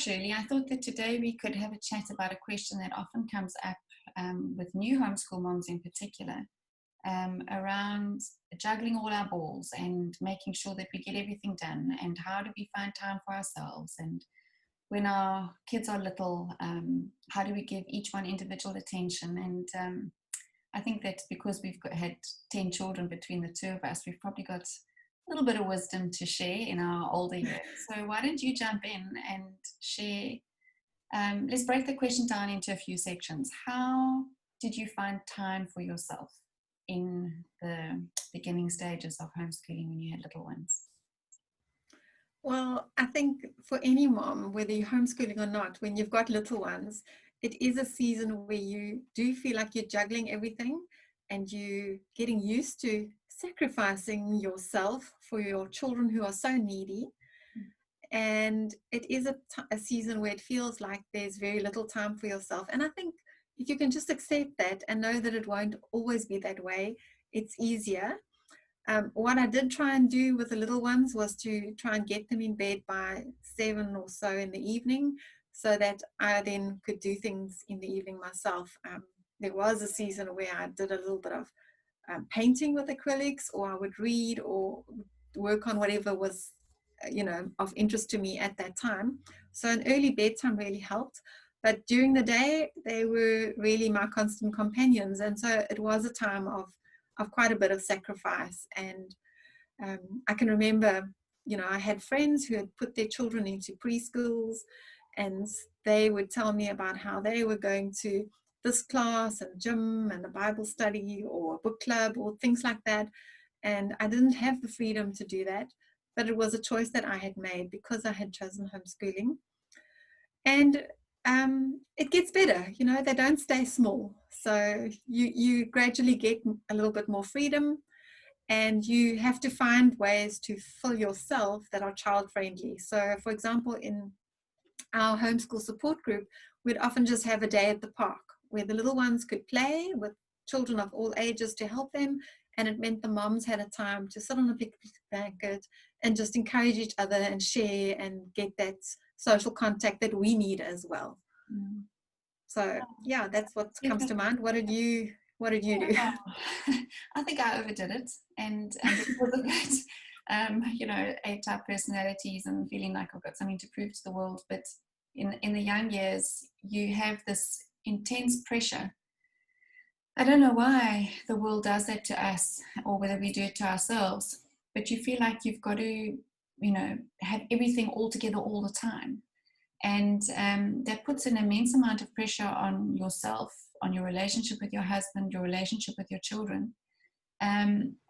Shirley. I thought that today we could have a chat about a question that often comes up with new homeschool moms in particular, around juggling all our balls and making sure that we get everything done, and how do we find time for ourselves, and when our kids are little, how do we give each one individual attention. And I think that because we've had 10 children between the two of us, we've probably got a little bit of wisdom to share in our older years. So why don't you jump in and share? Let's break the question down into a few sections. How did you find time for yourself in the beginning stages of homeschooling when you had little ones? Well, I think for any mom, whether you're homeschooling or not, when you've got little ones, it is a season where you do feel like you're juggling everything and you're getting used to sacrificing yourself for your children who are so needy. And it is a season where it feels like there's very little time for yourself. And I think if you can just accept that and know that it won't always be that way, it's easier. What I did try and do with the little ones was to try and get them in bed by 7 or so in the evening, so that I then could do things in the evening myself. There was a season where I did a little bit of painting with acrylics, or I would read or work on whatever was of interest to me at that time. So an early bedtime really helped. But during the day, they were really my constant companions. And so it was a time of quite a bit of sacrifice. And I can remember, I had friends who had put their children into preschools, and they would tell me about how they were going to this class and gym and a Bible study or a book club or things like that. And I didn't have the freedom to do that, but it was a choice that I had made because I had chosen homeschooling. And it gets better, they don't stay small. So you gradually get a little bit more freedom, and you have to find ways to fill yourself that are child friendly. So for example, in our homeschool support group, we'd often just have a day at the park where the little ones could play with children of all ages to help them. And it meant the moms had a time to sit on a picnic blanket and just encourage each other and share and get that social contact that we need as well. So yeah, that's what comes to mind. What did you do? I think I overdid it, and because of it, A-type personalities and feeling like I've got something to prove to the world. But in the young years, you have this intense pressure. I don't know why the world does that to us, or whether we do it to ourselves, but you feel like you've got to, have everything all together all the time. And that puts an immense amount of pressure on yourself, on your relationship with your husband, your relationship with your children.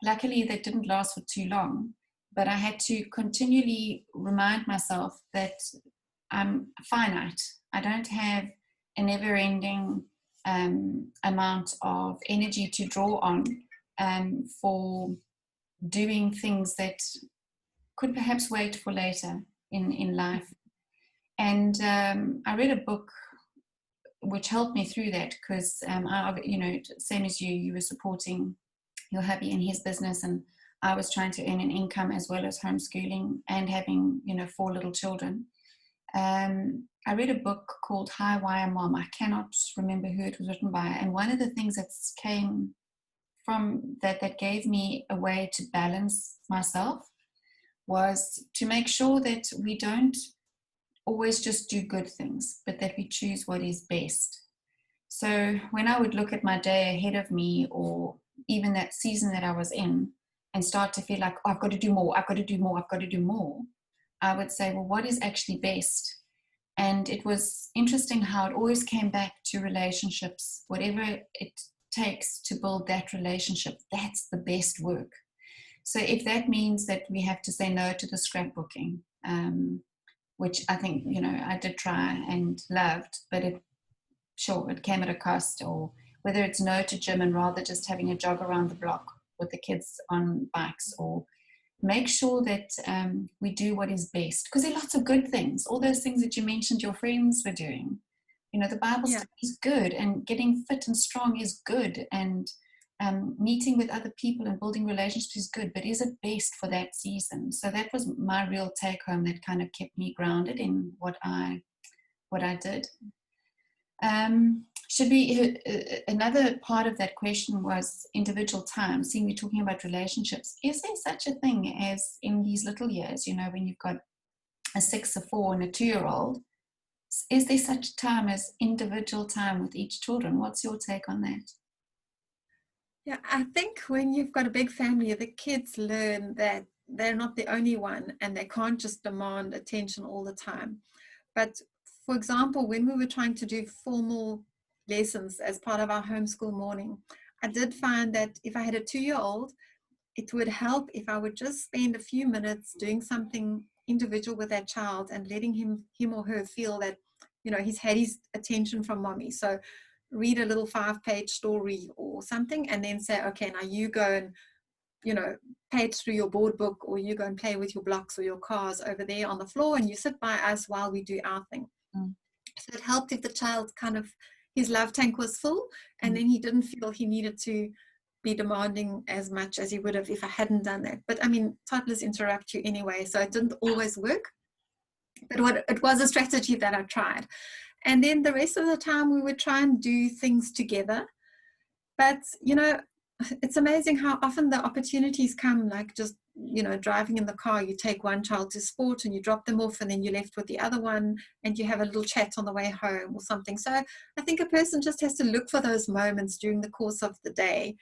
Luckily, that didn't last for too long, but I had to continually remind myself that I'm finite. I don't have a never-ending amount of energy to draw on for doing things that could perhaps wait for later in life. And I read a book which helped me through that, because same as you were supporting your hubby in his business, and I was trying to earn an income as well as homeschooling and having 4 little children. I read a book called Hi, Why a Mom. I cannot remember who it was written by. And one of the things that came from that gave me a way to balance myself was to make sure that we don't always just do good things, but that we choose what is best. So when I would look at my day ahead of me, or even that season that I was in, and start to feel like, oh, I've got to do more, I've got to do more, I've got to do more, I would say, well, what is actually best? And it was interesting how it always came back to relationships. Whatever it takes to build that relationship, that's the best work. So if that means that we have to say no to the scrapbooking, which I think, I did try and loved, but it came at a cost. Or whether it's no to gym and rather just having a jog around the block with the kids on bikes, or make sure that we do what is best, because there are lots of good things. All those things that you mentioned your friends were doing, the Bible study is good, and getting fit and strong is good, and meeting with other people and building relationships is good, but is it best for that season? So that was my real take home that kind of kept me grounded in what I what I did. Should we, another part of that question was individual time. Seeing we're talking about relationships, is there such a thing as in these little years, when you've got a 6, a 4 and a 2-year-old, is there such time as individual time with each children? What's your take on that? Yeah, I think when you've got a big family, the kids learn that they're not the only one and they can't just demand attention all the time. But for example, when we were trying to do formal lessons as part of our homeschool morning, I did find that if I had a 2-year-old, it would help if I would just spend a few minutes doing something individual with that child and letting him or her feel that, he's had his attention from mommy. So read a little 5-page story or something, and then say, okay, now you go and, page through your board book, or you go and play with your blocks or your cars over there on the floor, and you sit by us while we do our thing. So it helped if the child his love tank was full, and then he didn't feel he needed to be demanding as much as he would have if I hadn't done that. But I mean, toddlers interrupt you anyway, so it didn't always work. But it was a strategy that I tried. And then the rest of the time we would try and do things together. But, it's amazing how often the opportunities come, like just, driving in the car, you take one child to sport and you drop them off, and then you're left with the other one and you have a little chat on the way home or something. So I think a person just has to look for those moments during the course of the day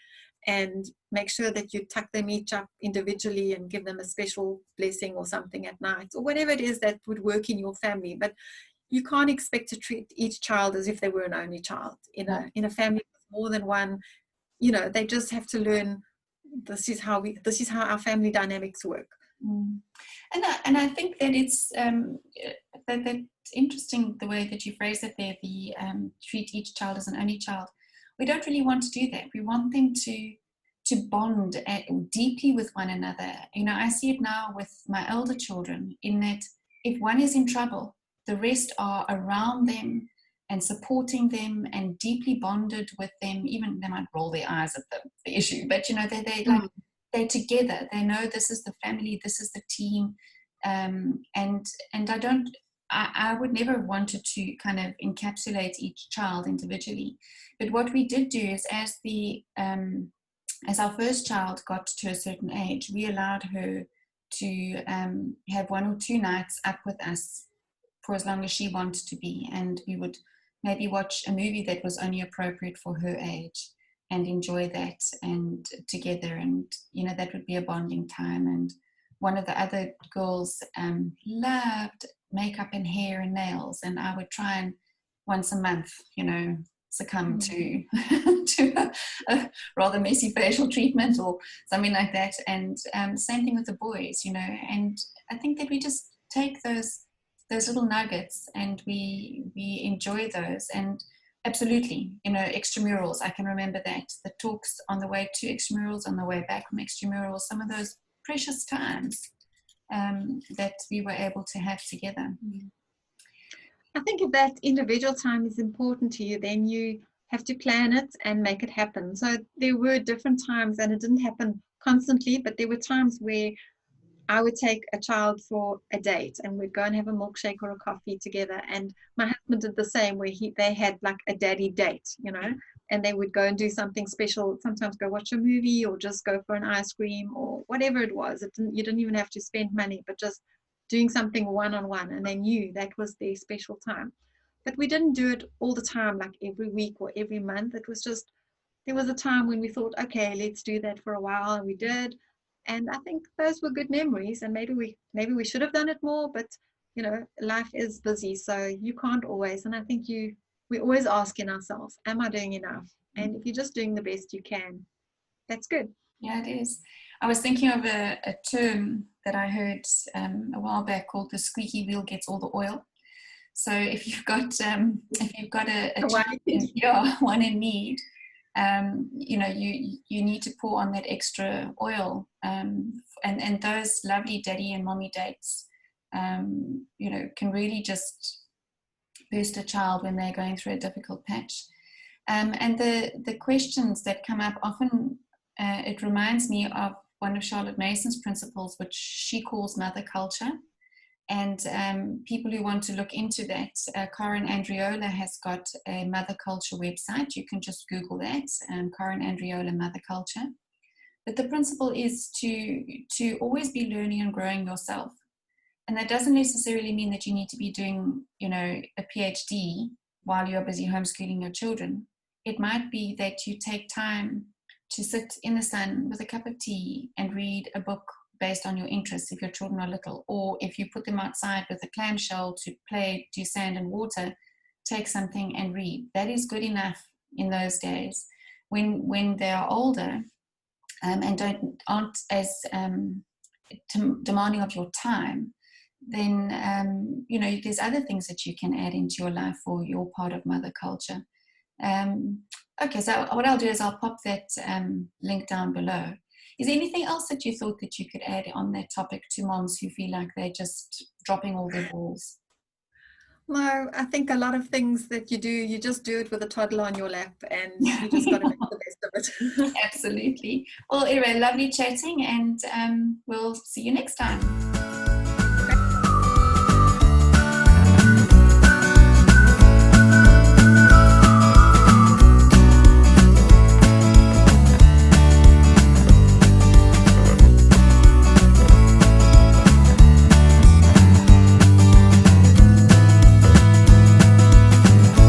and make sure that you tuck them each up individually and give them a special blessing or something at night, or whatever it is that would work in your family. But you can't expect to treat each child as if they were an only child. In a family with more than one, they just have to learn this is how our family dynamics work. And I think that it's that's interesting the way that you phrase it there, the treat each child as an only child. We don't really want to do that. We want them to bond deeply with one another. I see it now with my elder children, in that if one is in trouble, the rest are around them and supporting them and deeply bonded with them. Even they might roll their eyes at the issue, but they're together. They know this is the family, this is the team, and I would never have wanted to kind of encapsulate each child individually. But what we did do is, as our first child got to a certain age, we allowed her to have 1 or 2 nights up with us for as long as she wanted to be, and we would maybe watch a movie that was only appropriate for her age and enjoy that and together, and that would be a bonding time. And one of the other girls loved makeup and hair and nails, and I would try and once a month succumb to a rather messy facial treatment or something like that. And same thing with the boys, and I think that we just take those little nuggets and we enjoy those. And absolutely, extramurals, I can remember that, the talks on the way to extramurals, on the way back from extramurals, some of those precious times that we were able to have together. I think if that individual time is important to you, then you have to plan it and make it happen. So there were different times, and it didn't happen constantly, but there were times where I would take a child for a date and we'd go and have a milkshake or a coffee together. And my husband did the same, where they had like a daddy date, and they would go and do something special, sometimes go watch a movie or just go for an ice cream or whatever it was. You didn't even have to spend money, but just doing something one-on-one, and they knew that was their special time. But we didn't do it all the time, like every week or every month. It was just, there was a time when we thought, okay, let's do that for a while, and we did. And I think those were good memories, and maybe we should have done it more, but life is busy, so you can't always. And I think we're always asking ourselves, am I doing enough? And if you're just doing the best you can, that's good. Yeah, it is. I was thinking of a term that I heard a while back called the squeaky wheel gets all the oil. So if you've got a child one in need, you need to pour on that extra oil, and those lovely daddy and mommy dates, can really just boost a child when they're going through a difficult patch. And the questions that come up often, it reminds me of one of Charlotte Mason's principles, which she calls mother culture. And people who want to look into that, Karen Andriola has got a mother culture website. You can just Google that, Karen Andriola Mother Culture. But the principle is to always be learning and growing yourself. And that doesn't necessarily mean that you need to be doing, a PhD while you're busy homeschooling your children. It might be that you take time to sit in the sun with a cup of tea and read a book based on your interests if your children are little, or if you put them outside with a clamshell to play, do sand and water, take something and read. That is good enough in those days. When they are older and aren't as demanding of your time, then there's other things that you can add into your life for your part of mother culture. Okay, so what I'll do is I'll pop that link down below. Is there anything else that you thought that you could add on that topic to moms who feel like they're just dropping all their balls? No, I think a lot of things that you do, you just do it with a toddler on your lap, and you just got to make the best of it. Absolutely. Well, anyway, lovely chatting, and we'll see you next time.